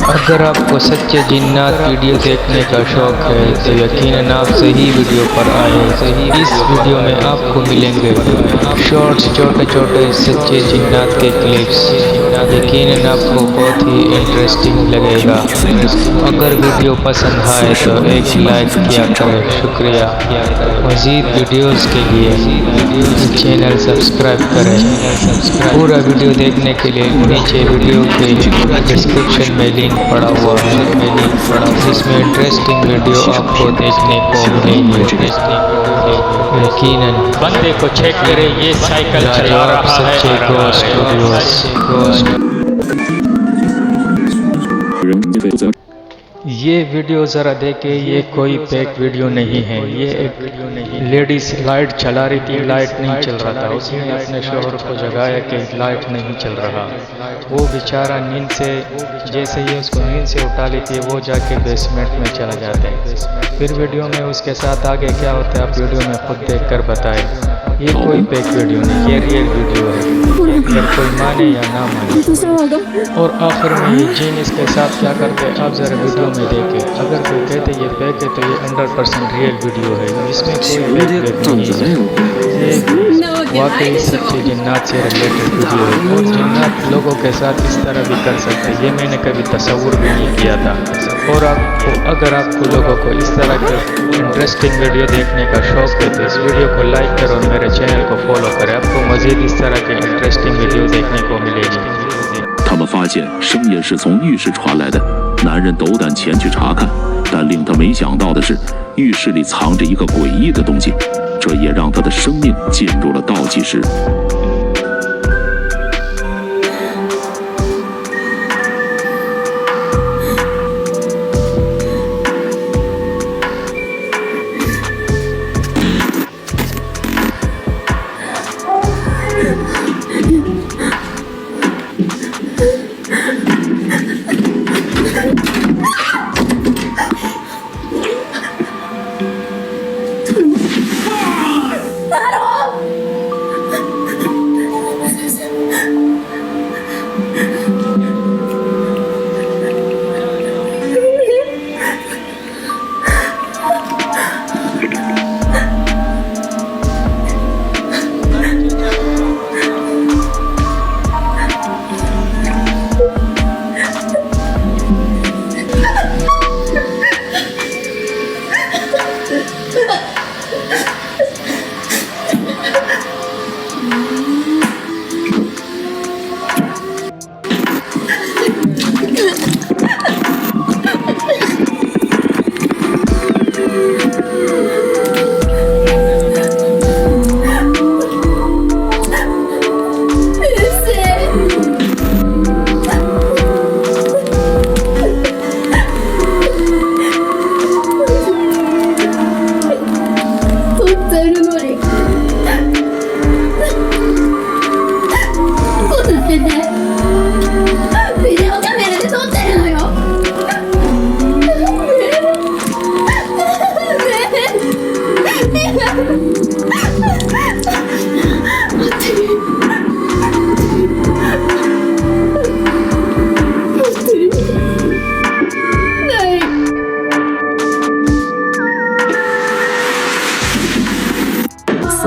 اگر آپ کو سچے جنات ویڈیو دیکھنے کا شوق ہے تو یقیناً آپ صحیح ویڈیو پر آئے۔ اس ویڈیو میں آپ کو ملیں گے شارٹس، چھوٹے چھوٹے سچے جنات کے کلپس۔ یقیناً آپ کو بہت ہی انٹرسٹنگ لگے گا۔ اگر ویڈیو پسند آئے تو ایک لائک کیا کریں۔ شکریہ۔ مزید ویڈیوز کے لیے چینل سبسکرائب کریں۔ پورا ویڈیو دیکھنے کے لیے نیچے ویڈیو کے ڈسکرپشن میں لنک پڑا ہوا ہے، جس میں انٹرسٹنگ ویڈیو آپ کو دیکھنے کو ملیں گے۔ یقیناً بندے کو چیک کرے، یہ سائیکل چلا رہا ہے سچے گوسٹ ویڈیوز۔ یہ ویڈیو ذرا دیکھیں، یہ کوئی پیک ویڈیو نہیں ہے۔ یہ ایک لیڈیز لائٹ چلا رہی تھی، لائٹ نہیں چل رہا تھا۔ اس نے اپنے شوہر کو جگایا کہ لائٹ نہیں چل رہا۔ وہ بیچارہ نیند سے جیسے ہی اس کو نیند سے اٹھا لیتی ہے، وہ جا کے بیسمنٹ میں چلا جاتا ہے۔ پھر ویڈیو میں اس کے ساتھ آگے کیا ہوتا ہے آپ ویڈیو میں خود دیکھ کر بتائیں۔ یہ کوئی پیک ویڈیو نہیں، یہ ریئل ویڈیو ہے، اگر کوئی مانے یا نہ مانے۔ اور آخر میں یہ جین اس کے ساتھ کیا کرتے ہیں آپ ذرا ویڈیو میں دیکھیں۔ اگر کوئی کہتے یہ پیک ہے تو یہ 100% ریئل ویڈیو ہے، اس میں کوئی پیک نہیں ہے۔ یہ واقعی سچے جنات سے ریلیٹڈ ویڈیو ہے، اور جنات لوگوں کے ساتھ اس طرح بھی کر سکتے ہیں، یہ میں نے کبھی تصور بھی نہیں کیا تھا۔ اور اگر آپ کو لوگوں کو اس طرح کے انٹرسٹنگ ویڈیو دیکھنے کا شوق ہے تو اس ویڈیو کو لائک کرو اور میرے چینل کو فالو کریں، آپ کو مزید اس طرح کے انٹرسٹنگ ویڈیو دیکھنے کو ملے گی۔ 他们发现声音是从浴室传来的，男人斗胆前去查看，但令他没想到的是，浴室里藏着一个诡异的东西，这也让他的生命进入了倒计时。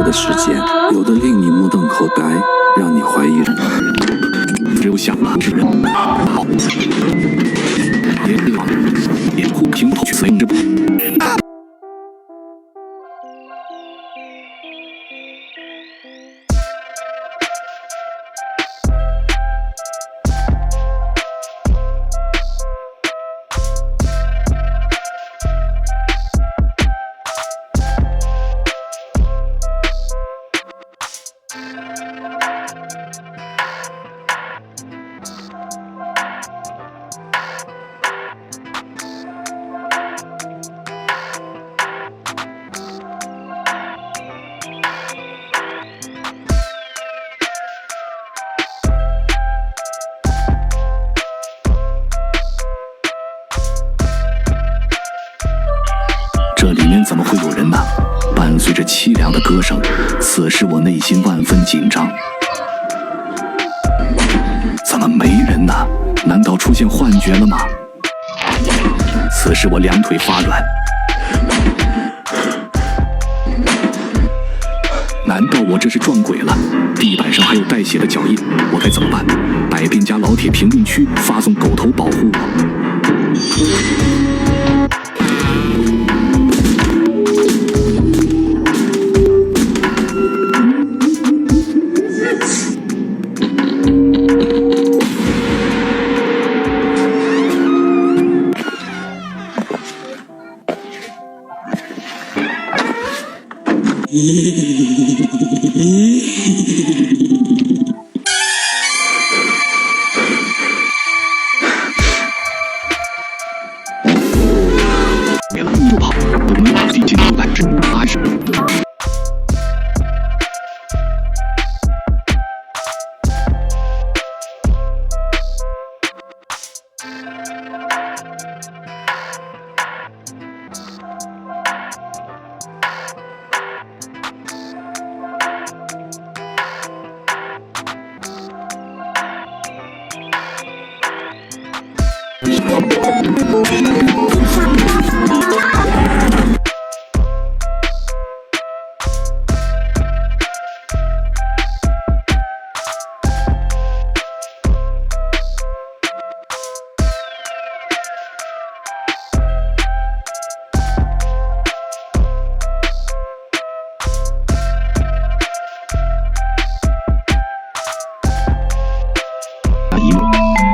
的世界，有的令你目瞪口呆，让你怀疑。只有想不是人，也互平头随着。这里面怎么会有人呢？伴随着凄凉的歌声，此时我内心万分紧张。怎么没人呢？难道出现幻觉了吗？此时我两腿发软，难道我这是撞鬼了？地板上还有带血的脚印，我该怎么办？百变家老铁评论区发送狗头保护我。没了，又跑，我们自己都来吃，还是。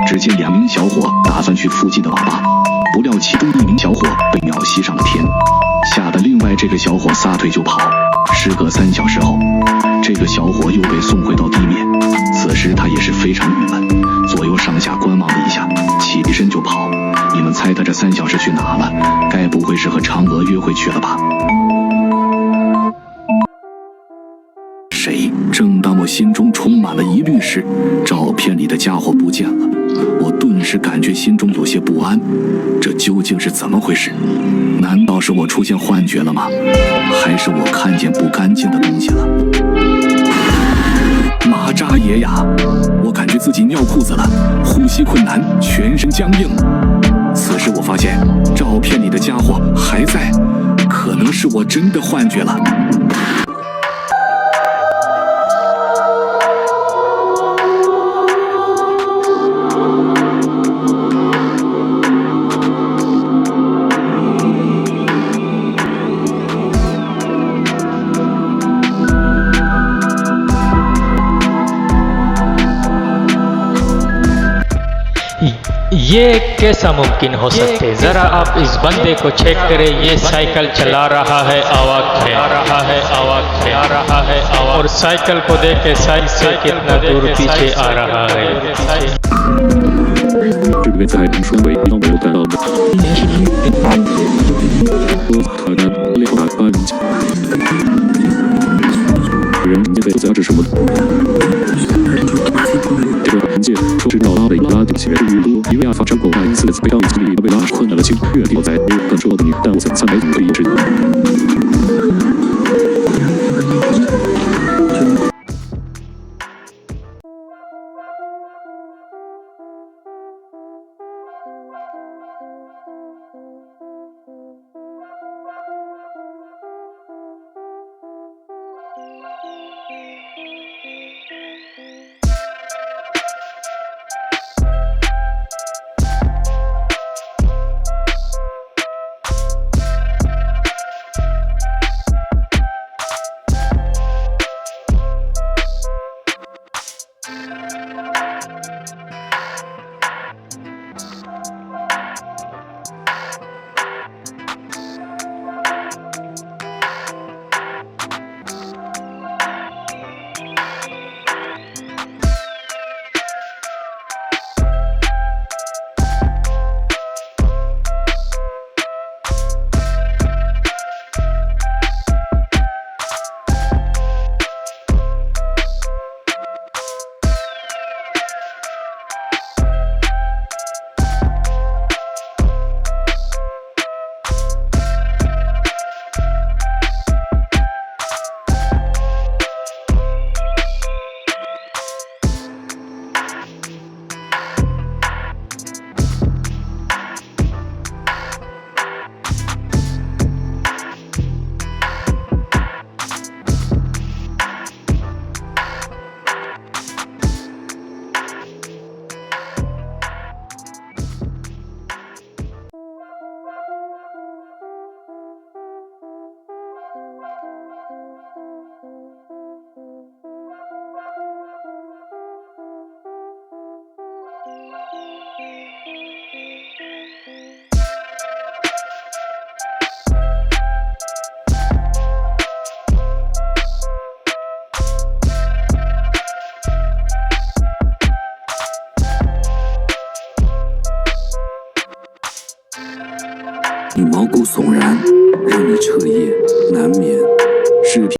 只见两名小伙打算去附近的网吧，不料其中一名小伙被秒吸上了天，吓得另外这个小伙撒腿就跑。时隔3小时后，这个小伙又被送回到地面。此时他也是非常郁闷，左右上下观望了一下，起身就跑。你们猜他这3小时去哪了？该不会是和嫦娥约会去了吧？谁？正当我心中充满了疑虑时，照片里的家伙不见了。我顿时感觉心中有些不安，这究竟是怎么回事？难道是我出现幻觉了吗？还是我看见不干净的东西了？马扎爷呀！我感觉自己尿裤子了，呼吸困难，全身僵硬。此时我发现照片里的家伙还在，可能是我真的幻觉了。ये कैसा मुमकिन हो सकता है? जरा आप इस बंदे को चेक करें, ये साइकिल चला रहा है, आवाज आ रहा है, आवाज आ रहा है, और साइकिल को देखे साइड से कितना दूर पीछे आ रहा है। 这个在评述为让我感到的人被责是什么？这个凭借说是到拉被拉丢起源愈多，因为发展广大因此被当经历被拉困难了情越我在很重要的你，但我曾300怎么可以知道？你毛骨悚然，让你彻夜难眠。视频。